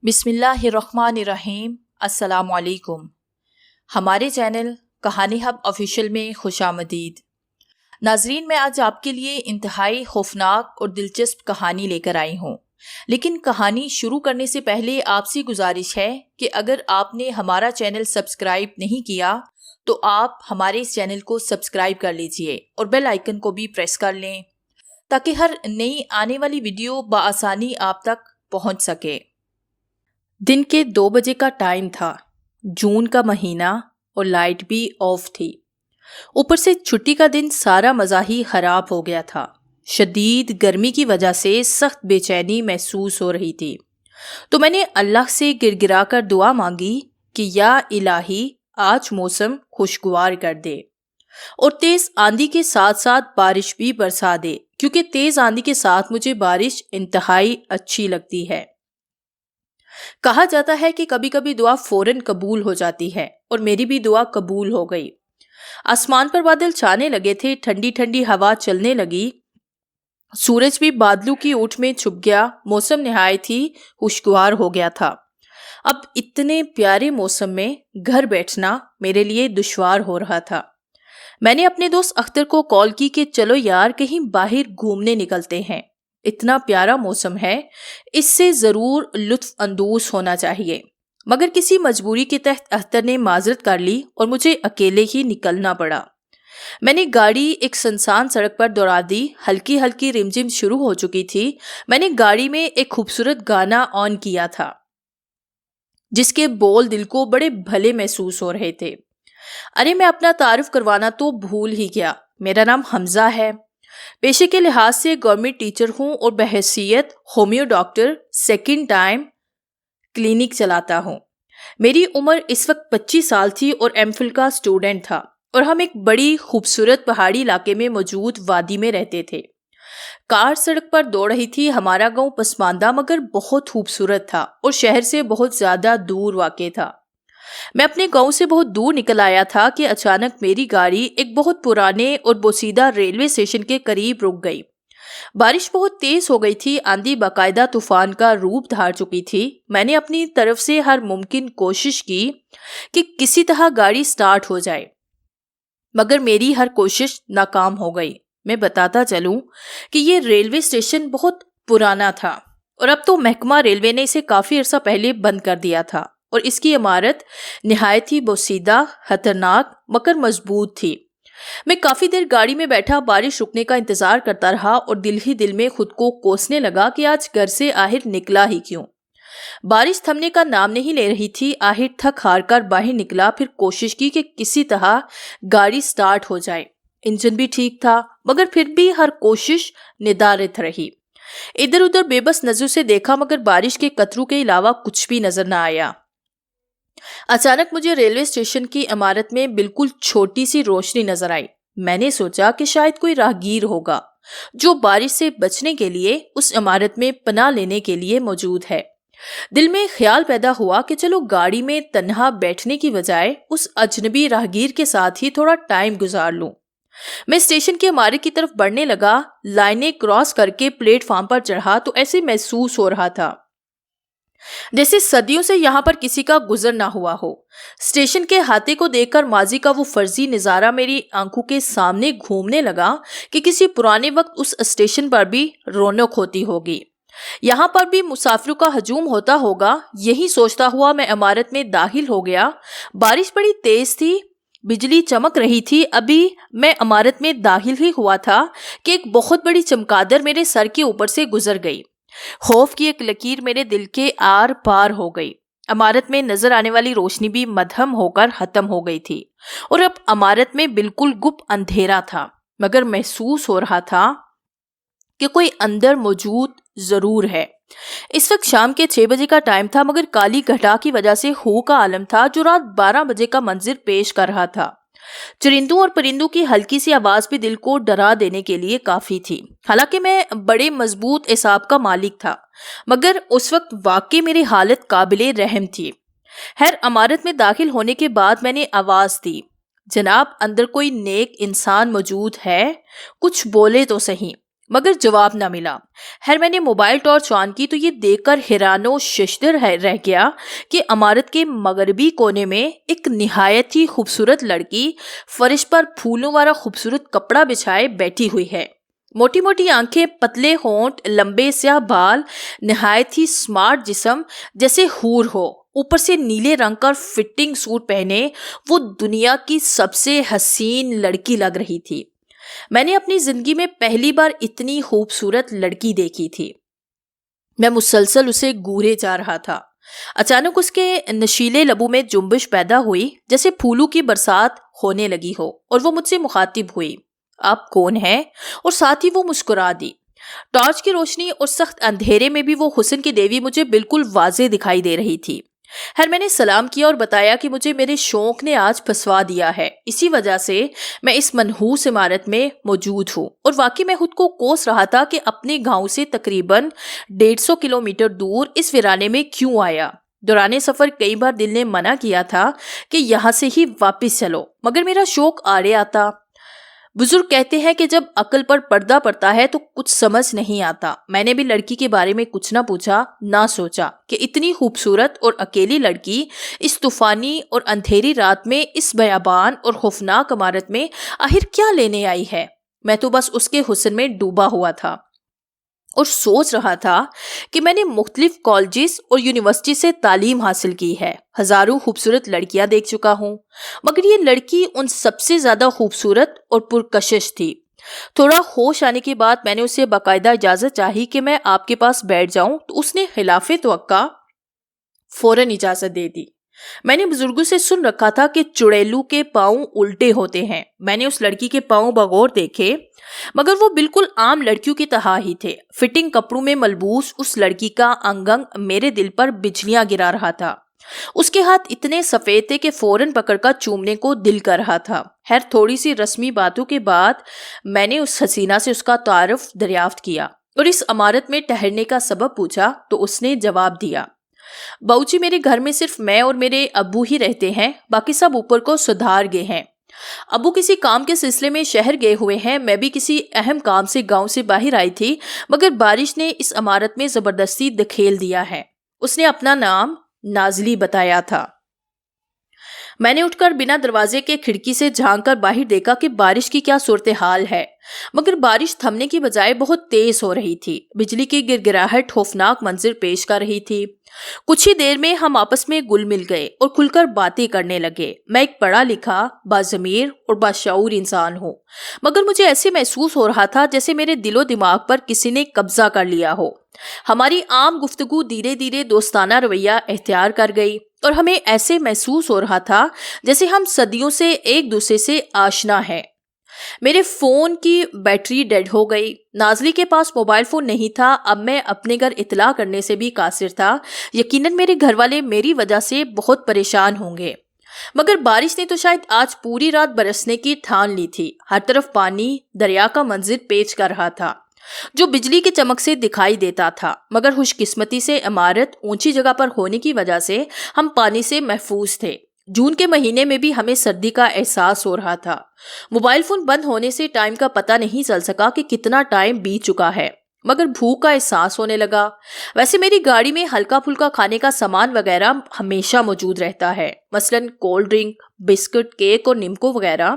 بسم اللہ الرحمن الرحیم۔ السلام علیکم۔ ہمارے چینل کہانی ہب آفیشیل میں خوش آمدید۔ ناظرین، میں آج آپ کے لیے انتہائی خوفناک اور دلچسپ کہانی لے کر آئی ہوں، لیکن کہانی شروع کرنے سے پہلے آپ سے گزارش ہے کہ اگر آپ نے ہمارا چینل سبسکرائب نہیں کیا تو آپ ہمارے اس چینل کو سبسکرائب کر لیجئے اور بیل آئیکن کو بھی پریس کر لیں تاکہ ہر نئی آنے والی ویڈیو بآسانی آپ تک پہنچ سکے۔ دن کے 2 بجے کا ٹائم تھا، جون کا مہینہ اور لائٹ بھی آف تھی۔ اوپر سے چھٹی کا دن سارا مزہ ہی خراب ہو گیا تھا۔ شدید گرمی کی وجہ سے سخت بے چینی محسوس ہو رہی تھی، تو میں نے اللہ سے گر گرا کر دعا مانگی کہ یا الہی آج موسم خوشگوار کر دے اور تیز آندھی کے ساتھ ساتھ بارش بھی برسا دے، کیونکہ تیز آندھی کے ساتھ مجھے بارش انتہائی اچھی لگتی ہے۔ کہا جاتا ہے کہ کبھی کبھی دعا فوراً قبول ہو جاتی ہے، اور میری بھی دعا قبول ہو گئی۔ آسمان پر بادل چھانے لگے تھے، ٹھنڈی ٹھنڈی ہوا چلنے لگی، سورج بھی بادلوں کی اوٹ میں چھپ گیا، موسم نہایت ہی خوشگوار ہو گیا تھا۔ اب اتنے پیارے موسم میں گھر بیٹھنا میرے لیے دشوار ہو رہا تھا۔ میں نے اپنے دوست اختر کو کال کی کہ چلو یار کہیں باہر گھومنے نکلتے ہیں، اتنا پیارا موسم ہے، اس سے ضرور لطف اندوز ہونا چاہیے۔ مگر کسی مجبوری کے تحت اختر نے معذرت کر لی اور مجھے اکیلے ہی نکلنا پڑا۔ میں نے گاڑی ایک سنسان سڑک پر دوڑا دی، ہلکی ہلکی رمجم شروع ہو چکی تھی۔ میں نے گاڑی میں ایک خوبصورت گانا آن کیا تھا جس کے بول دل کو بڑے بھلے محسوس ہو رہے تھے۔ ارے میں اپنا تعارف کروانا تو بھول ہی گیا، میرا نام حمزہ ہے، پیشے کے لحاظ سے گورنمنٹ ٹیچر ہوں اور بحیثیت homeo doctor second time clinic چلاتا ہوں۔ میری عمر اس وقت 25 سال تھی اور ایم فل کا اسٹوڈنٹ تھا، اور ہم ایک بڑی خوبصورت پہاڑی علاقے میں موجود وادی میں رہتے تھے۔ کار سڑک پر دوڑ رہی تھی۔ ہمارا گاؤں پسماندہ مگر بہت خوبصورت تھا اور شہر سے بہت زیادہ دور واقع تھا۔ میں اپنے گاؤں سے بہت دور نکل آیا تھا کہ اچانک میری گاڑی ایک بہت پرانے اور بوسیدہ ریلوے اسٹیشن کے قریب رک گئی۔ بارش بہت تیز ہو گئی تھی، آندھی باقاعدہ طوفان کا روپ دھار چکی تھی۔ میں نے اپنی طرف سے ہر ممکن کوشش کی کہ کسی طرح گاڑی سٹارٹ ہو جائے، مگر میری ہر کوشش ناکام ہو گئی۔ میں بتاتا چلوں کہ یہ ریلوے اسٹیشن بہت پرانا تھا اور اب تو محکمہ ریلوے نے اسے کافی عرصہ پہلے بند کر دیا تھا، اور اس کی عمارت نہایت ہی بوسیدہ، خطرناک مگر مضبوط تھی۔ میں کافی دیر گاڑی میں بیٹھا بارش رکنے کا انتظار کرتا رہا اور دل ہی دل میں خود کو کوسنے لگا کہ آج گھر سے آخر نکلا ہی کیوں۔ بارش تھمنے کا نام نہیں لے رہی تھی۔ آخر تھک ہار کر باہر نکلا، پھر کوشش کی کہ کسی طرح گاڑی سٹارٹ ہو جائے۔ انجن بھی ٹھیک تھا، مگر پھر بھی ہر کوشش ندارت رہی۔ ادھر ادھر بے بس نظروں سے دیکھا، مگر بارش کے قطروں کے علاوہ کچھ بھی نظر نہ آیا۔ اچانک مجھے ریلوے اسٹیشن کی عمارت میں بالکل چھوٹی سی روشنی نظر آئی۔ میں نے سوچا کہ شاید کوئی راہگیر ہوگا جو بارش سے بچنے کے لیے اس عمارت میں پناہ لینے کے لیے موجود ہے۔ دل میں خیال پیدا ہوا کہ چلو گاڑی میں تنہا بیٹھنے کی بجائے اس اجنبی راہگیر کے ساتھ ہی تھوڑا ٹائم گزار لوں۔ میں اسٹیشن کی عمارت کی طرف بڑھنے لگا، لائنیں کراس کر کے پلیٹ فارم پر چڑھا تو ایسے محسوس ہو رہا تھا جیسے صدیوں سے یہاں پر کسی کا گزر نہ ہوا ہو۔ اسٹیشن کے احاطے کو دیکھ کر ماضی کا وہ فرضی نظارہ میری آنکھوں کے سامنے گھومنے لگا کہ کسی پرانے وقت اس اسٹیشن پر بھی رونق ہوتی ہوگی، یہاں پر بھی مسافروں کا ہجوم ہوتا ہوگا۔ یہی سوچتا ہوا میں عمارت میں داخل ہو گیا۔ بارش بڑی تیز تھی، بجلی چمک رہی تھی۔ ابھی میں عمارت میں داخل ہی ہوا تھا کہ ایک بہت بڑی چمگادڑ میرے سر کے اوپر سے گزر گئی۔ خوف کی ایک لکیر میرے دل کے آر پار ہو گئی۔ عمارت میں نظر آنے والی روشنی بھی مدھم ہو کر ختم ہو گئی تھی، اور اب عمارت میں بالکل گپ اندھیرا تھا، مگر محسوس ہو رہا تھا کہ کوئی اندر موجود ضرور ہے۔ اس وقت شام کے 6 بجے کا ٹائم تھا، مگر کالی گھٹا کی وجہ سے ہو کا عالم تھا جو رات 12 بجے کا منظر پیش کر رہا تھا۔ چرندوں اور پرندوں کی ہلکی سی آواز بھی دل کو ڈرا دینے کے لیے کافی تھی۔ حالانکہ میں بڑے مضبوط اعصاب کا مالک تھا، مگر اس وقت واقعی میری حالت قابل رحم تھی۔ خیر، عمارت میں داخل ہونے کے بعد میں نے آواز دی، جناب اندر کوئی نیک انسان موجود ہے؟ کچھ بولے تو صحیح، مگر جواب نہ ملا۔ خیر میں نے موبائل ٹارچ آن کی تو یہ دیکھ کر حیران و ششدر رہ گیا کہ عمارت کے مغربی کونے میں ایک نہایت ہی خوبصورت لڑکی فرش پر پھولوں والا خوبصورت کپڑا بچھائے بیٹھی ہوئی ہے۔ موٹی موٹی آنکھیں، پتلے ہونٹ، لمبے سیاہ بال، نہایت ہی سمارٹ جسم، جیسے حور ہو۔ اوپر سے نیلے رنگ کا فٹنگ سوٹ پہنے وہ دنیا کی سب سے حسین لڑکی لگ رہی تھی۔ میں نے اپنی زندگی میں پہلی بار اتنی خوبصورت لڑکی دیکھی تھی۔ میں مسلسل اسے گورے جا رہا تھا۔ اچانک اس کے نشیلے لبوں میں جنبش پیدا ہوئی، جیسے پھولوں کی برسات ہونے لگی ہو، اور وہ مجھ سے مخاطب ہوئی، آپ کون ہیں؟ اور ساتھ ہی وہ مسکرا دی۔ ٹارچ کی روشنی اور سخت اندھیرے میں بھی وہ حسن کی دیوی مجھے بالکل واضح دکھائی دے رہی تھی۔ خیر میں نے سلام کیا اور بتایا کہ مجھے میرے شوق نے آج پھنسوا دیا ہے، اسی وجہ سے میں اس منحوس عمارت میں موجود ہوں، اور واقعی میں خود کو کوس رہا تھا کہ اپنے گاؤں سے تقریباً 150 کلومیٹر دور اس ویرانے میں کیوں آیا۔ دوران سفر کئی بار دل نے منع کیا تھا کہ یہاں سے ہی واپس چلو، مگر میرا شوق آڑے آتا۔ بزرگ کہتے ہیں کہ جب عقل پر پردہ پڑتا ہے تو کچھ سمجھ نہیں آتا۔ میں نے بھی لڑکی کے بارے میں کچھ نہ پوچھا نہ سوچا کہ اتنی خوبصورت اور اکیلی لڑکی اس طوفانی اور اندھیری رات میں اس بیابان اور خوفناک عمارت میں آخر کیا لینے آئی ہے۔ میں تو بس اس کے حسن میں ڈوبا ہوا تھا اور سوچ رہا تھا کہ میں نے مختلف کالجز اور یونیورسٹی سے تعلیم حاصل کی ہے، ہزاروں خوبصورت لڑکیاں دیکھ چکا ہوں، مگر یہ لڑکی ان سب سے زیادہ خوبصورت اور پرکشش تھی۔ تھوڑا ہوش آنے کے بعد میں نے اسے باقاعدہ اجازت چاہی کہ میں آپ کے پاس بیٹھ جاؤں، تو اس نے خلاف توقع فوراً اجازت دے دی۔ میں نے بزرگوں سے سن رکھا تھا کہ چڑیلوں کے پاؤں الٹے ہوتے ہیں۔ میں نے اس لڑکی کے پاؤں بغور دیکھے، مگر وہ بالکل عام لڑکیوں کی طرح ہی تھے۔ فٹنگ کپڑوں میں ملبوس اس لڑکی کا انگ انگ میرے دل پر بجلیاں گرا رہا تھا۔ اس کے ہاتھ اتنے سفید تھے کہ فوراً پکڑ کر چومنے کو دل کر رہا تھا۔ خیر تھوڑی سی رسمی باتوں کے بعد میں نے اس حسینہ سے اس کا تعارف دریافت کیا اور اس عمارت میں ٹھہرنے کا سبب پوچھا تو اس نے جواب دیا، باؤ جی میرے گھر میں صرف میں اور میرے ابو ہی رہتے ہیں، باقی سب اوپر کو سدھار گئے ہیں۔ ابو کسی کام کے سلسلے میں شہر گئے ہوئے ہیں، میں بھی کسی اہم کام سے گاؤں سے باہر آئی تھی، مگر بارش نے اس عمارت میں زبردستی دکھیل دیا ہے۔ اس نے اپنا نام نازلی بتایا تھا۔ میں نے اٹھ کر بنا دروازے کے کھڑکی سے جھانک کر باہر دیکھا کہ بارش کی کیا صورتحال ہے، مگر بارش تھمنے کی بجائے بہت تیز ہو رہی تھی۔ بجلی کی گرگراہٹ خوفناک منظر پیش کر رہی تھی۔ کچھ ہی دیر میں ہم آپس میں گل مل گئے اور کھل کر باتیں کرنے لگے۔ میں ایک پڑھا لکھا، باضمیر اور باشعور انسان ہوں، مگر مجھے ایسے محسوس ہو رہا تھا جیسے میرے دل و دماغ پر کسی نے قبضہ کر لیا ہو۔ ہماری عام گفتگو دھیرے دھیرے دوستانہ رویہ اختیار کر گئی اور ہمیں ایسے محسوس ہو رہا تھا جیسے ہم صدیوں سے ایک دوسرے سے آشنا ہیں۔ میرے فون کی بیٹری ڈیڈ ہو گئی۔ نازلی کے پاس موبائل فون نہیں تھا۔ اب میں اپنے گھر اطلاع کرنے سے بھی قاصر تھا۔ یقیناً میرے گھر والے میری وجہ سے بہت پریشان ہوں گے، مگر بارش نے تو شاید آج پوری رات برسنے کی ٹھان لی تھی۔ ہر طرف پانی، دریا کا منظر پیش کر رہا تھا جو بجلی کی چمک سے دکھائی دیتا تھا، مگر خوش قسمتی سے عمارت اونچی جگہ پر ہونے کی وجہ سے ہم پانی سے محفوظ تھے۔ جون کے مہینے میں بھی ہمیں سردی کا احساس ہو رہا تھا۔ موبائل فون بند ہونے سے ٹائم کا پتہ نہیں چل سکا کہ کتنا ٹائم بیت چکا ہے، مگر بھوک کا احساس ہونے لگا۔ ویسے میری گاڑی میں ہلکا پھلکا کھانے کا سامان وغیرہ ہمیشہ موجود رہتا ہے، مثلاً کولڈ ڈرنک، بسکٹ، کیک اور نیمکو وغیرہ۔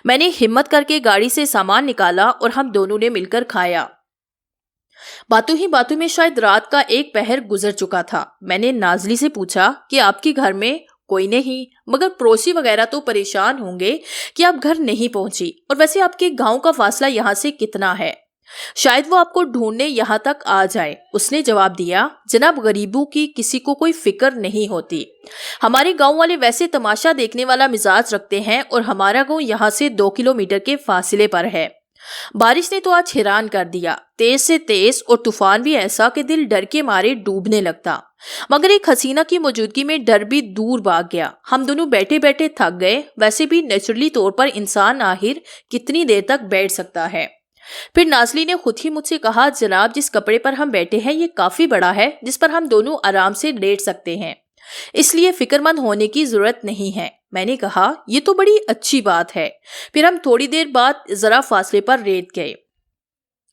میں نے ہمت کر کے گاڑی سے سامان نکالا اور ہم دونوں نے مل کر کھایا۔ باتوں ہی باتوں میں شاید رات کا ایک پہر گزر چکا تھا۔ میں نے نازلی سے پوچھا کہ آپ کے گھر میں کوئی نہیں، مگر پڑوسی وغیرہ تو پریشان ہوں گے کہ آپ گھر نہیں پہنچی، اور ویسے آپ کے گاؤں کا فاصلہ یہاں سے کتنا ہے؟ شاید وہ آپ کو ڈھونڈنے یہاں تک آ جائے۔ اس نے جواب دیا، جناب غریبوں کی کسی کو کوئی فکر نہیں ہوتی۔ ہمارے گاؤں والے ویسے تماشا دیکھنے والا مزاج رکھتے ہیں، اور ہمارا گاؤں یہاں سے 2 کلومیٹر کے فاصلے پر ہے۔ بارش نے تو آج حیران کر دیا، تیز سے تیز، اور طوفان بھی ایسا کہ دل ڈر کے مارے ڈوبنے لگتا، مگر ایک حسینہ کی موجودگی میں ڈر بھی دور بھاگ گیا۔ ہم دونوں بیٹھے بیٹھے تھک گئے۔ ویسے بھی نیچرلی طور پر انسان آخر کتنی دیر تک بیٹھ سکتا ہے؟ پھر نازلی نے خود ہی مجھ سے کہا، جناب جس کپڑے پر ہم بیٹھے ہیں یہ کافی بڑا ہے، جس پر ہم دونوں آرام سے لیٹ سکتے ہیں، اس لیے فکر مند ہونے کی ضرورت نہیں ہے۔ میں نے کہا، یہ تو بڑی اچھی بات ہے۔ پھر ہم تھوڑی دیر بعد ذرا فاصلے پر لیٹ گئے۔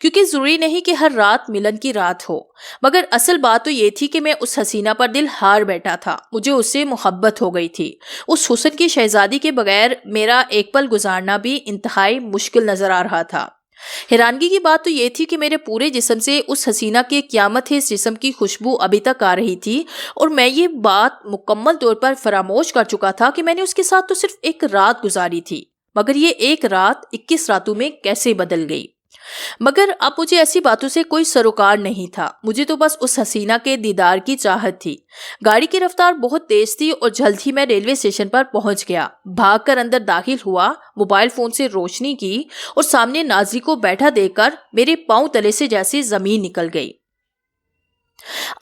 کیونکہ ضروری نہیں کہ ہر رات ملن کی رات ہو، مگر اصل بات تو یہ تھی کہ میں اس حسینہ پر دل ہار بیٹھا تھا، مجھے اس سے محبت ہو گئی تھی۔ اس حسن کی شہزادی کے بغیر میرا ایک پل گزارنا بھی انتہائی مشکل نظر آ رہا تھا۔ حیرانگی کی بات تو یہ تھی کہ میرے پورے جسم سے اس حسینہ کے قیامت اس جسم کی خوشبو ابھی تک آ رہی تھی، اور میں یہ بات مکمل طور پر فراموش کر چکا تھا کہ میں نے اس کے ساتھ تو صرف ایک رات گزاری تھی، مگر یہ ایک رات 21 راتوں میں کیسے بدل گئی۔ مگر اب مجھے ایسی باتوں سے کوئی سروکار نہیں تھا، مجھے تو بس اس حسینہ کے دیدار کی چاہت تھی۔ گاڑی کی رفتار بہت تیز تھی اور جلد ہی میں ریلوے اسٹیشن پر پہنچ گیا۔ بھاگ کر اندر داخل ہوا، موبائل فون سے روشنی کی اور سامنے ناظری کو بیٹھا دیکھ کر میرے پاؤں تلے سے جیسے زمین نکل گئی۔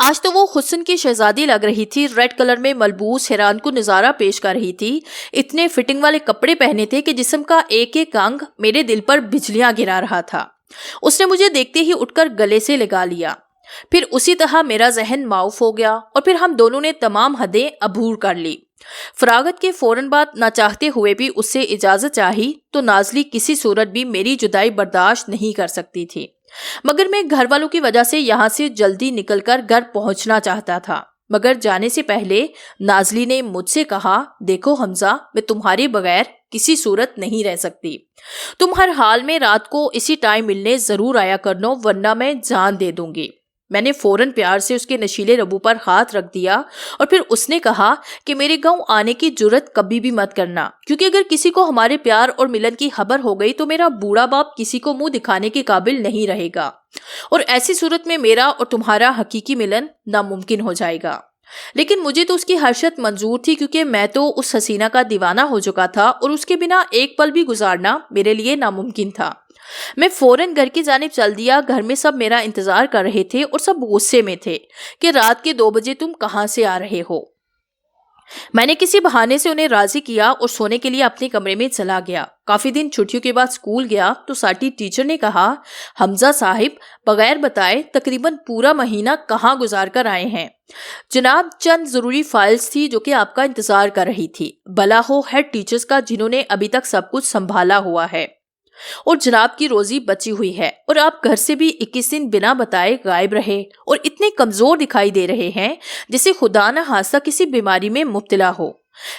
آج تو وہ حسن کی شہزادی لگ رہی تھی، ریڈ کلر میں ملبوس حیران کو نظارہ پیش کر رہی تھی۔ اتنے فٹنگ والے کپڑے پہنے تھے کہ جسم کا ایک ایک انگ میرے دل پر بجلیاں گرا رہا تھا۔ اس نے مجھے دیکھتے ہی اٹھ کر گلے سے لگا لیا، پھر اسی طرح میرا ذہن معاف ہو گیا اور پھر ہم دونوں نے تمام حدیں عبور کر لی۔ فراغت کے فوراً بعد نہ چاہتے ہوئے بھی اس سے اجازت چاہی تو نازلی کسی صورت بھی میری جدائی برداشت نہیں کر سکتی تھی، مگر میں گھر والوں کی وجہ سے یہاں سے جلدی نکل کر گھر پہنچنا چاہتا تھا۔ مگر جانے سے پہلے نازلی نے مجھ سے کہا، دیکھو حمزہ، میں تمہارے بغیر کسی صورت نہیں رہ سکتی، تم ہر حال میں رات کو اسی ٹائم ملنے ضرور آیا کرنا، ورنہ میں جان دے دوں گی۔ میں نے فوراً پیار سے اس کے نشیلے ربو پر ہاتھ رکھ دیا اور پھر اس نے کہا کہ میرے گاؤں آنے کی جرت کبھی بھی مت کرنا، کیونکہ اگر کسی کو ہمارے پیار اور ملن کی خبر ہو گئی تو میرا بوڑھا باپ کسی کو منہ دکھانے کے قابل نہیں رہے گا، اور ایسی صورت میں میرا اور تمہارا حقیقی ملن ناممکن ہو جائے گا۔ لیکن مجھے تو اس کی ہر شرط منظور تھی، کیونکہ میں تو اس حسینہ کا دیوانہ ہو چکا تھا اور اس کے بنا ایک پل بھی گزارنا میرے لیے ناممکن تھا۔ میں فوراً گھر کی جانب چل دیا۔ گھر میں سب میرا انتظار کر رہے تھے اور سب غصے میں تھے کہ رات کے 2 بجے تم کہاں سے آ رہے ہو۔ میں نے کسی بہانے سے انہیں راضی کیا اور سونے کے لیے اپنے کمرے میں چلا گیا۔ کافی دن چھٹیوں کے بعد اسکول گیا تو ساتھی ٹیچر نے کہا، حمزہ صاحب بغیر بتائے تقریباً پورا مہینہ کہاں گزار کر آئے ہیں؟ جناب چند ضروری فائلز تھی جو کہ آپ کا انتظار کر رہی تھی۔ بھلا ہو ہیڈ ٹیچرز کا جنہوں نے ابھی تک سب کچھ سنبھالا ہوا ہے، اور جناب کی روزی بچی ہوئی ہے، اور آپ گھر سے بھی 21 دن بنا بتائے غائب رہے اور اتنے کمزور دکھائی دے رہے ہیں جیسے خدا نہ خواستہ کسی بیماری میں مبتلا ہو۔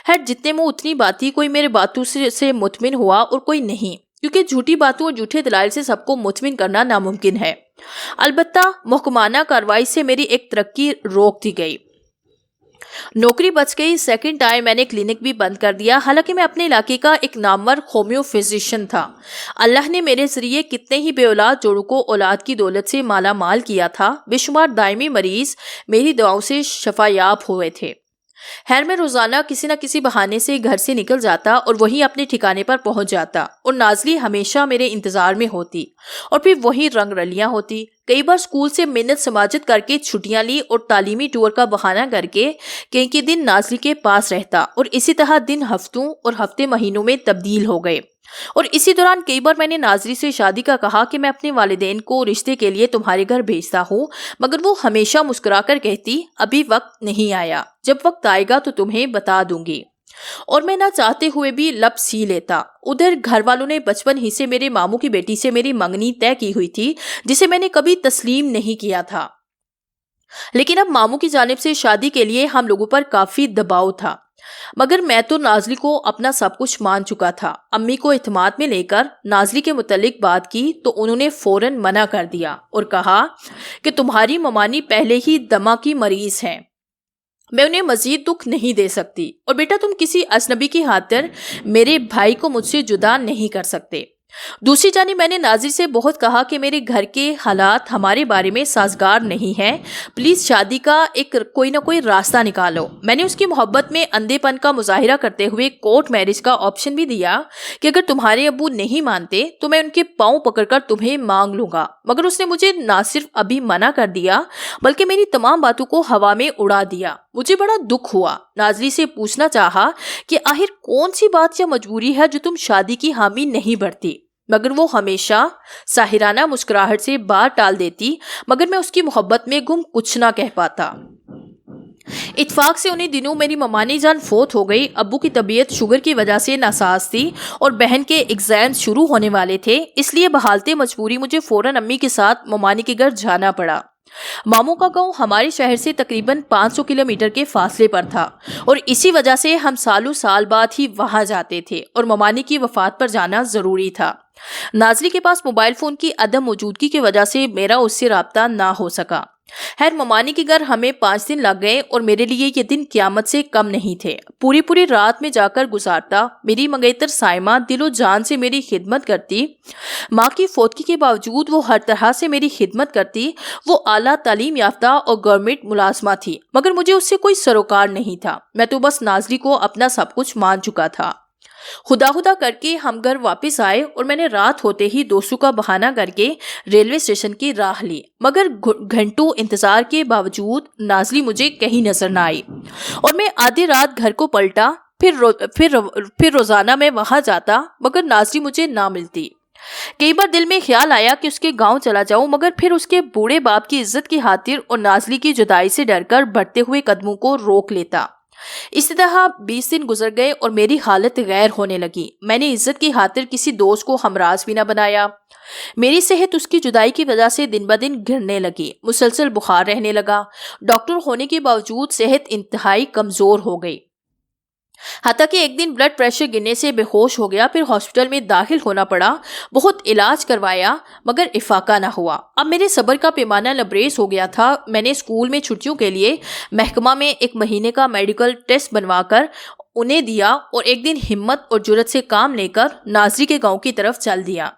ہیڈ جتنے منہ اتنی باتیں، کوئی میرے باتوں سے مطمئن ہوا اور کوئی نہیں، کیونکہ جھوٹی باتوں اور جھوٹے دلائل سے سب کو مطمئن کرنا ناممکن ہے۔ البتہ محکمانہ کارروائی سے میری ایک ترقی روک دی گئی، نوکری بچ گئی۔ سیکنڈ ٹائم میں نے کلینک بھی بند کر دیا، حالانکہ میں اپنے علاقے کا ایک نامور ہومیو فزیشین تھا۔ اللہ نے میرے ذریعے کتنے ہی بے اولاد جوڑوں کو اولاد کی دولت سے مالا مال کیا تھا۔ بے شمار دائمی مریض میری دعاؤں سے شفا یاب ہوئے تھے۔ خیر میں روزانہ کسی نہ کسی بہانے سے گھر سے نکل جاتا اور وہیں اپنے ٹھکانے پر پہنچ جاتا، اور نازلی ہمیشہ میرے انتظار میں ہوتی اور پھر وہی رنگ رلیاں ہوتی۔ کئی بار اسکول سے منت سماجت کر کے چھٹیاں لی اور تعلیمی ٹور کا بہانہ کر کے کئی دن نازلی کے پاس رہتا، اور اسی طرح دن ہفتوں اور ہفتے مہینوں میں تبدیل ہو گئے۔ اور اسی دوران کئی بار میں نے نازلی سے شادی کا کہا کہ میں اپنے والدین کو رشتے کے لیے تمہارے گھر بھیجتا ہوں، مگر وہ ہمیشہ مسکرا کر کہتی، ابھی وقت نہیں آیا، جب وقت آئے گا تو تمہیں بتا دوں گی، اور میں نہ چاہتے ہوئے بھی لب سی لیتا۔ ادھر گھر والوں نے بچپن ہی سے میرے ماموں کی بیٹی سے میری منگنی طے کی ہوئی تھی، جسے میں نے کبھی تسلیم نہیں کیا تھا، لیکن اب ماموں کی جانب سے شادی کے لیے ہم لوگوں پر کافی دباؤ تھا۔ مگر میں تو نازلی کو اپنا سب کچھ مان چکا تھا۔ امی کو اعتماد میں لے کر نازلی کے متعلق بات کی تو انہوں نے فوراً منع کر دیا اور کہا کہ تمہاری ممانی پہلے ہی دمہ کی مریض ہیں، میں انہیں مزید دکھ نہیں دے سکتی، اور بیٹا تم کسی اجنبی کی خاطر میرے بھائی کو مجھ سے جدا نہیں کر سکتے۔ دوسری جانب میں نے ناظر سے بہت کہا کہ میرے گھر کے حالات ہمارے بارے میں سازگار نہیں ہیں، پلیز شادی کا ایک کوئی نہ کوئی راستہ نکالو۔ میں نے اس کی محبت میں اندھے پن کا مظاہرہ کرتے ہوئے کورٹ میرج کا آپشن بھی دیا کہ اگر تمہارے ابو نہیں مانتے تو میں ان کے پاؤں پکڑ کر تمہیں مانگ لوں گا، مگر اس نے مجھے نہ صرف ابھی منع کر دیا بلکہ میری تمام باتوں کو ہوا میں اڑا دیا۔ مجھے بڑا دکھ ہوا، ناظری سے پوچھنا چاہا کہ آخر کون سی بات یا مجبوری ہے جو تم شادی کی حامی نہیں بھرتی، مگر وہ ہمیشہ ساحرانہ مسکراہٹ سے بات ٹال دیتی، مگر میں اس کی محبت میں گم کچھ نہ کہہ پاتا۔ اتفاق سے انہیں دنوں میری ممانی جان فوت ہو گئی. ابو کی طبیعت شوگر کی وجہ سے ناساز تھی اور بہن کے ایگزامز شروع ہونے والے تھے، اس لیے بحالت مجبوری مجھے فوراً امی کے ساتھ ممانی کے گھر جانا پڑا. ماموں کا گاؤں ہمارے شہر سے تقریباً 500 کلومیٹر کے فاصلے پر تھا اور اسی وجہ سے ہم سالوں سال بعد ہی وہاں جاتے تھے اور ممانی کی وفات پر جانا ضروری تھا. نازلی کے پاس موبائل فون کی عدم موجودگی کی وجہ سے میرا اس سے رابطہ نہ ہو سکا. خیر ممانی کے گھر ہمیں 5 دن لگ گئے اور میرے لیے یہ دن قیامت سے کم نہیں تھے. پوری رات میں جا کر گزارتا. میری منگیتر سائمہ دل و جان سے میری خدمت کرتی. ماں کی فوتگی کے باوجود وہ ہر طرح سے میری خدمت کرتی. وہ اعلیٰ تعلیم یافتہ اور گورنمنٹ ملازمہ تھی مگر مجھے اس سے کوئی سروکار نہیں تھا. میں تو بس نازلی کو اپنا سب کچھ مان چکا تھا. خدا کر کے ہم گھر واپس آئے اور میں نے رات ہوتے ہی دوستوں کا بہانہ کر کے ریلوے اسٹیشن کی راہ لی، مگر گھنٹوں انتظار کے باوجود نازلی مجھے کہیں نظر نہ آئی اور میں آدھی رات گھر کو پلٹا. پھر روزانہ میں وہاں جاتا مگر نازلی مجھے نہ ملتی. کئی بار دل میں خیال آیا کہ اس کے گاؤں چلا جاؤں مگر پھر اس کے بوڑھے باپ کی عزت کی خاطر اور نازلی کی جدائی سے ڈر کر بڑھتے ہوئے قدموں کو روک لیتا. اس طرح 20 دن گزر گئے اور میری حالت غیر ہونے لگی. میں نے عزت کی خاطر کسی دوست کو ہمراز بھی نہ بنایا. میری صحت اس کی جدائی کی وجہ سے دن بدن گرنے لگی. مسلسل بخار رہنے لگا. ڈاکٹر ہونے کے باوجود صحت انتہائی کمزور ہو گئی. حتیٰ کہ ایک دن بلڈ پریشر گرنے سے بے ہوش ہو گیا. پھر ہاسپٹل میں داخل ہونا پڑا. بہت علاج کروایا مگر افاقہ نہ ہوا. اب میرے صبر کا پیمانہ لبریز ہو گیا تھا. میں نے اسکول میں چھٹیوں کے لیے محکمہ میں 1 مہینے کا میڈیکل ٹیسٹ بنوا کر انہیں دیا اور ایک دن ہمت اور جرت سے کام لے کر نازلی کے گاؤں کی طرف چل دیا.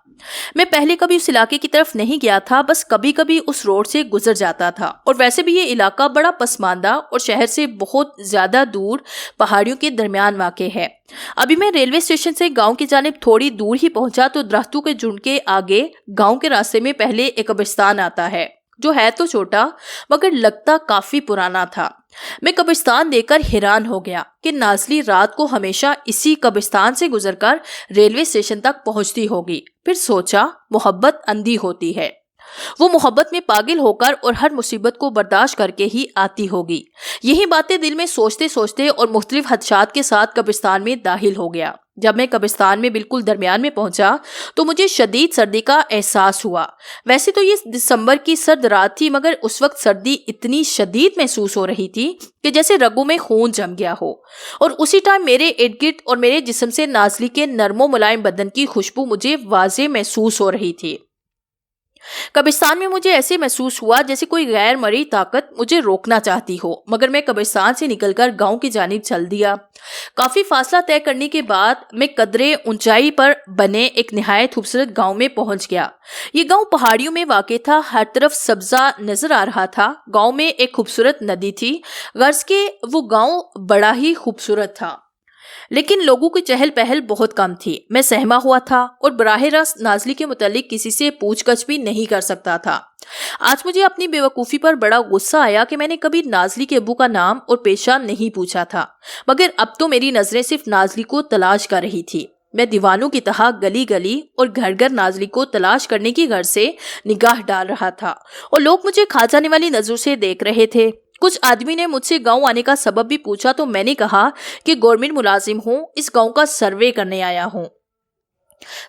میں پہلے کبھی اس علاقے کی طرف نہیں گیا تھا، بس کبھی کبھی اس روڈ سے گزر جاتا تھا. اور ویسے بھی یہ علاقہ بڑا پسماندہ اور شہر سے بہت زیادہ دور پہاڑیوں کے درمیان واقع ہے. ابھی میں ریلوے اسٹیشن سے گاؤں کی جانب تھوڑی دور ہی پہنچا تو درختوں کے جھنڈ کے آگے گاؤں کے راستے میں پہلے ایک قبرستان آتا ہے جو ہے تو چھوٹا مگر لگتا کافی پرانا تھا. میں قبرستان دیکھ کر حیران ہو گیا کہ نازلی رات کو ہمیشہ اسی قبرستان سے گزر کر ریلوے اسٹیشن تک پہنچتی ہوگی. پھر سوچا محبت اندھی ہوتی ہے، وہ محبت میں پاگل ہو کر اور ہر مصیبت کو برداشت کر کے ہی آتی ہوگی. یہی باتیں دل میں سوچتے سوچتے اور مختلف خدشات کے ساتھ قبرستان میں داخل ہو گیا. جب میں قبرستان میں بالکل درمیان میں پہنچا تو مجھے شدید سردی کا احساس ہوا. ویسے تو یہ دسمبر کی سرد رات تھی مگر اس وقت سردی اتنی شدید محسوس ہو رہی تھی کہ جیسے رگوں میں خون جم گیا ہو. اور اسی ٹائم میرے ارد گرد اور میرے جسم سے نازلی کے نرم و ملائم بدن کی خوشبو مجھے واضح محسوس ہو رہی تھی. قبرستان میں مجھے ایسے محسوس ہوا جیسے کوئی غیر مرئی طاقت مجھے روکنا چاہتی ہو، مگر میں قبرستان سے نکل کر گاؤں کی جانب چل دیا. کافی فاصلہ طے کرنے کے بعد میں قدرے اونچائی پر بنے ایک نہایت خوبصورت گاؤں میں پہنچ گیا. یہ گاؤں پہاڑیوں میں واقع تھا. ہر طرف سبزہ نظر آ رہا تھا. گاؤں میں ایک خوبصورت ندی تھی. غرض کہ وہ گاؤں بڑا ہی خوبصورت تھا لیکن لوگوں کی چہل پہل بہت کم تھی. میں سہما ہوا تھا اور براہ راست نازلی کے متعلق کسی سے پوچھ گچھ بھی نہیں کر سکتا تھا. آج مجھے اپنی بے وقوفی پر بڑا غصہ آیا کہ میں نے کبھی نازلی کے ابو کا نام اور پیشہ نہیں پوچھا تھا، مگر اب تو میری نظریں صرف نازلی کو تلاش کر رہی تھی. میں دیوانوں کی طرح گلی گلی اور گھر گھر نازلی کو تلاش کرنے کی غرض سے نگاہ ڈال رہا تھا اور لوگ مجھے کھا جانے والی نظروں سے دیکھ رہے تھے. کچھ آدمی نے مجھ سے گاؤں آنے کا سبب بھی پوچھا تو میں نے کہا کہ گورنمنٹ ملازم ہوں، اس گاؤں کا سروے کرنے آیا ہوں.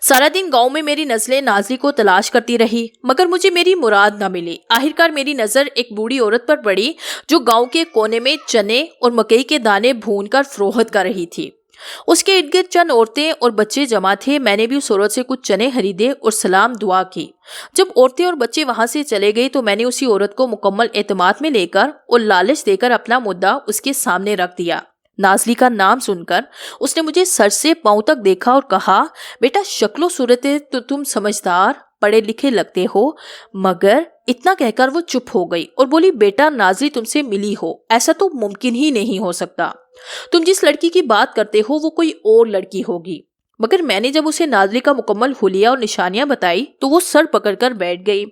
سارا دن گاؤں میں میری نزلیں نازلی کو تلاش کرتی رہی مگر مجھے میری مراد نہ ملی. آخرکار میری نظر ایک بوڑھی عورت پر پڑی جو گاؤں کے کونے میں چنے اور مکئی کے دانے بھون کر فروخت کر رہی تھی. اس کے ارد گرد چند عورتیں اور بچے جمع تھے. میں نے بھی اس عورت سے کچھ چنے خریدے اور سلام دعا کی. جب عورتیں اور بچے وہاں سے چلے گئے تو میں نے اسی عورت کو مکمل اعتماد میں لے کر اور لالچ دے کر اپنا مدعا اس کے سامنے رکھ دیا. نازلی کا نام سن کر اس نے مجھے سر سے پاؤں تک دیکھا اور کہا، بیٹا شکل و صورت تو تم سمجھدار پڑھے لکھے لگتے ہو. مگر اتنا کہہ کر وہ چپ ہو گئی اور بولی، بیٹا نازلی تم سے ملی ہو ایسا تو ممکن ہی نہیں ہو سکتا. تم جس لڑکی کی بات کرتے ہو وہ کوئی اور لڑکی ہوگی. مگر میں نے جب اسے نازلی کا مکمل حلیہ اور نشانیاں بتائی تو وہ سر پکڑ کر بیٹھ گئی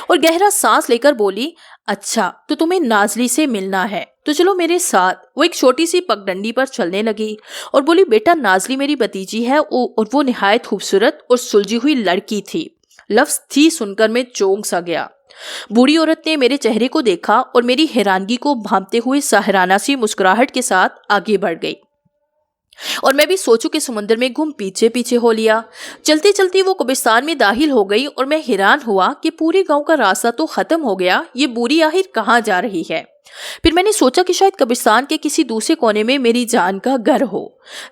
اور گہرا سانس لے کر بولی، اچھا تو تمہیں نازلی سے ملنا ہے تو چلو میرے ساتھ. وہ ایک چھوٹی سی پگڈنڈی پر چلنے لگی اور بولی، بیٹا نازلی میری بھتیجی ہے اور وہ نہایت خوبصورت اور سلجھی ہوئی لڑکی تھی. لفظ تھی سن کر میں چونک سا گیا۔ بوڑھی عورت نے میرے چہرے کو دیکھا اور میری حیرانگی کو بھانپتے ہوئے ساحرانہ سی مسکراہٹ کے ساتھ آگے بڑھ گئی، اور میں بھی سوچوں کے سمندر میں گم پیچھے پیچھے ہو لیا۔ چلتے چلتے وہ قبرستان میں داخل ہو گئی اور میں حیران ہوا کہ پورے گاؤں کا راستہ تو ختم ہو گیا، یہ بوڑھی آخر کہاں جا رہی ہے؟ پھر میں نے سوچا کہ شاید قبرستان کے کسی دوسرے کونے میں میری جان کا گھر ہو۔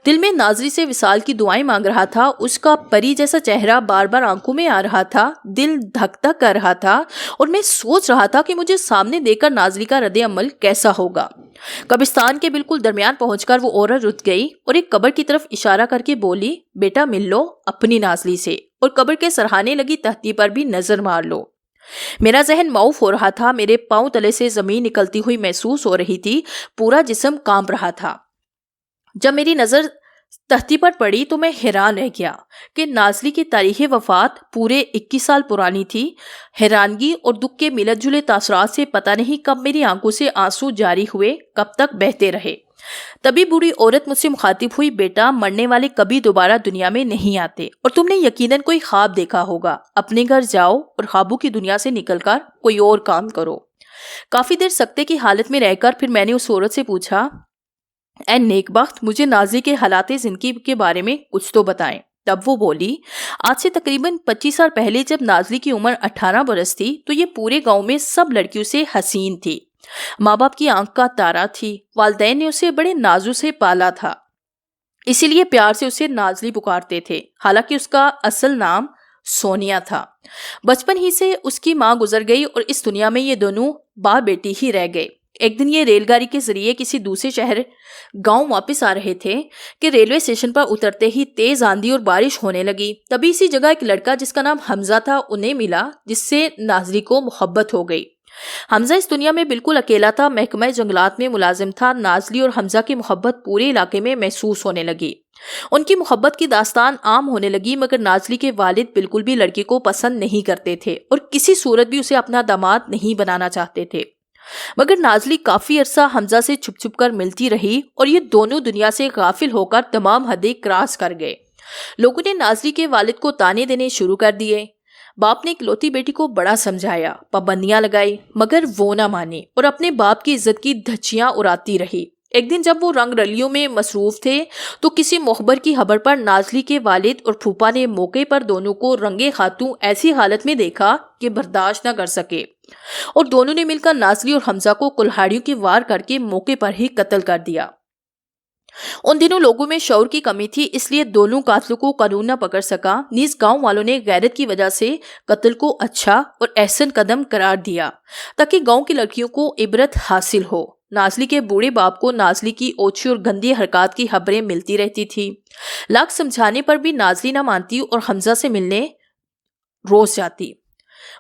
دل میں ناظری سے وصال کی دعائیں مانگ رہا تھا، اس کا پری جیسا چہرہ بار بار آنکھوں میں آ رہا تھا، دل دھک دھک کر رہا تھا، اور میں سوچ رہا تھا کہ مجھے سامنے دیکھ کر ناظری کا رد عمل کیسا ہوگا۔ قبرستان کے بالکل درمیان پہنچ کر وہ عورت رک گئی اور ایک قبر کی طرف اشارہ کر کے بولی، بیٹا مل لو اپنی ناظری سے، اور قبر کے سرہانے لگی تختی پر بھی نظر مار لو۔ میرا ذہن معاف ہو رہا تھا، میرے پاؤں تلے سے زمین نکلتی ہوئی محسوس ہو رہی تھی، پورا جسم کانپ رہا تھا۔ جب میری نظر تختی پر پڑی تو میں حیران رہ گیا کہ ناظری کی تاریخ وفات پورے 21 سال پرانی تھی۔ حیرانگی اور دکھ کے ملت جلے تاثرات سے پتہ نہیں کب میری آنکھوں سے آنسو جاری ہوئے، کب تک بہتے رہے۔ تبھی بوڑھی عورت مجھ سے مخاطب ہوئی، بیٹا مرنے والے کبھی دوبارہ دنیا میں نہیں آتے، اور تم نے یقیناً کوئی خواب دیکھا ہوگا، اپنے گھر جاؤ اور خوابوں کی دنیا سے نکل کر کوئی اور کام کرو۔ کافی دیر سکتے کی حالت میں رہ کر پھر میں نے اس عورت سے پوچھا، اے نیک بخت، مجھے ناظری کے حالات زندگی کے بارے میں کچھ تو بتائیں۔ تب وہ بولی، آج سے تقریباً 25 سال پہلے جب ناظری کی عمر 18 برس تھی تو یہ پورے گاؤں میں سب لڑکیوں سے حسین تھی، ماں باپ کی آنکھ کا تارا تھی، والدین نے اسے بڑے نازوں سے پالا تھا، اسی لیے پیار سے اسے نازلی پکارتے تھے، حالانکہ اس کا اصل نام سونیا تھا۔ بچپن ہی سے اس کی ماں گزر گئی اور اس دنیا میں یہ دونوں باپ بیٹی ہی رہ گئے۔ ایک دن یہ ریل گاڑی کے ذریعے کسی دوسرے شہر گاؤں واپس آ رہے تھے کہ ریلوے اسٹیشن پر اترتے ہی تیز آندھی اور بارش ہونے لگی۔ تبھی اسی جگہ ایک لڑکا جس کا نام حمزہ تھا انہیں ملا، جس سے ناظری کو محبت ہو گئی۔ حمزہ اس دنیا میں بالکل اکیلا تھا، محکمہ جنگلات میں ملازم تھا۔ ناظری اور حمزہ کی محبت پورے علاقے میں محسوس ہونے لگی۔ ان کی محبت کی داستان عام ہونے لگی، مگر ناظری کے والد بالکل بھی لڑکی کو پسند نہیں کرتے تھے اور کسی صورت بھی اسے اپنا داماد نہیں بنانا چاہتے تھے۔ مگر ناظری کافی عرصہ حمزہ سے چھپ چھپ کر ملتی رہی اور یہ دونوں دنیا سے غافل ہو کر تمام حدیں کراس کر گئے۔ لوگوں نے ناظری کے والد کو تانے دینے شروع کر دیے۔ باپ نے اکلوتی بیٹی کو بڑا سمجھایا، پابندیاں لگائی، مگر وہ نہ مانی اور اپنے باپ کی عزت کی دھچیاں اڑاتی رہی۔ ایک دن جب وہ رنگ رلیوں میں مصروف تھے تو کسی مخبر کی خبر پر ناظری کے والد اور پھوپھا نے موقع پر دونوں کو رنگے ہاتھوں ایسی حالت میں دیکھا کہ برداشت نہ کر سکے، اور دونوں نے مل کر ناظری اور حمزہ کو کلہاڑیوں کی وار کر کے موقع پر ہی قتل کر دیا۔ ان دنوں لوگوں میں شعور کی کمی تھی، اس لیے دونوں قاتلوں کو قانون نہ پکڑ سکا، نیز گاؤں والوں نے غیرت کی وجہ سے قتل کو اچھا اور احسن قدم قرار دیا تاکہ گاؤں کی لڑکیوں کو عبرت حاصل ہو۔ ناظری کے بوڑھے باپ کو ناظری کی اوچھی اور گندی حرکات کی خبریں ملتی رہتی تھی، لاکھ سمجھانے پر بھی ناظری نہ مانتی اور حمزہ سے ملنے روز جاتی۔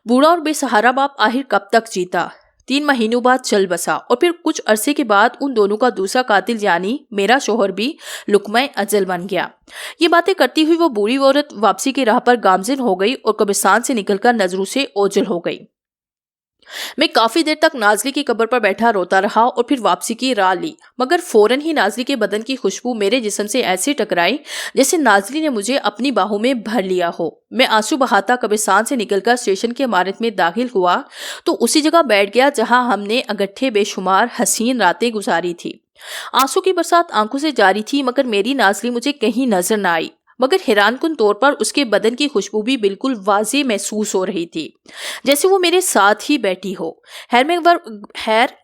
بوڑھا اور بے سہارا باپ آخر کب تک جیتا؟ 3 مہینوں بعد چل بسا، اور پھر کچھ عرصے کے بعد ان دونوں کا دوسرا قاتل یعنی میرا شوہر بھی لقمہ اجل بن گیا۔ یہ باتیں کرتی ہوئی وہ بوڑھی عورت واپسی کی راہ پر گامزن ہو گئی اور قبرستان سے نکل کر نظروں سے اوجھل ہو گئی۔ میں کافی دیر تک ناظری کی قبر پر بیٹھا روتا رہا اور پھر واپسی کی راہ لی، مگر فوراً ہی ناظری کے بدن کی خوشبو میرے جسم سے ایسے ٹکرائی جیسے ناظری نے مجھے اپنی باہوں میں بھر لیا ہو۔ میں آنسو بہاتا قبرستان سے نکل کر اسٹیشن کے عمارت میں داخل ہوا تو اسی جگہ بیٹھ گیا جہاں ہم نے اگٹھے بے شمار حسین راتیں گزاری تھی۔ آنسو کی برسات آنکھوں سے جاری تھی، مگر میری ناظری مجھے کہیں نظر نہ آئی، مگر حیران کن طور پر اس کے بدن کی خوشبو بھی بالکل واضح محسوس ہو رہی تھی، جیسے وہ میرے ساتھ ہی بیٹھی ہو۔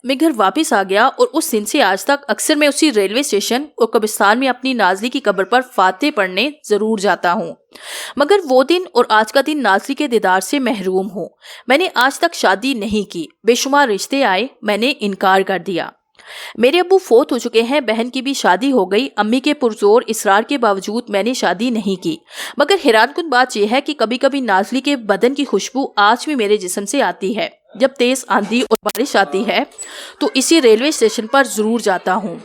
میں گھر واپس آ گیا اور اس دن سے آج تک اکثر میں اسی ریلوے اسٹیشن اور قبرستان میں اپنی ناظری کی قبر پر فاتح پڑھنے ضرور جاتا ہوں، مگر وہ دن اور آج کا دن ناظری کے دیدار سے محروم ہوں۔ میں نے آج تک شادی نہیں کی، بے شمار رشتے آئے، میں نے انکار کر دیا۔ میرے ابو فوت ہو چکے ہیں، بہن کی بھی شادی ہو گئی، امی کے پرزور اصرار کے باوجود میں نے شادی نہیں کی، مگر حیران کن بات یہ ہے کہ کبھی کبھی ناظری کے بدن کی خوشبو آج بھی میرے جسم سے آتی ہے۔ جب تیز آندھی اور بارش آتی ہے تو اسی ریلوے اسٹیشن پر ضرور جاتا ہوں۔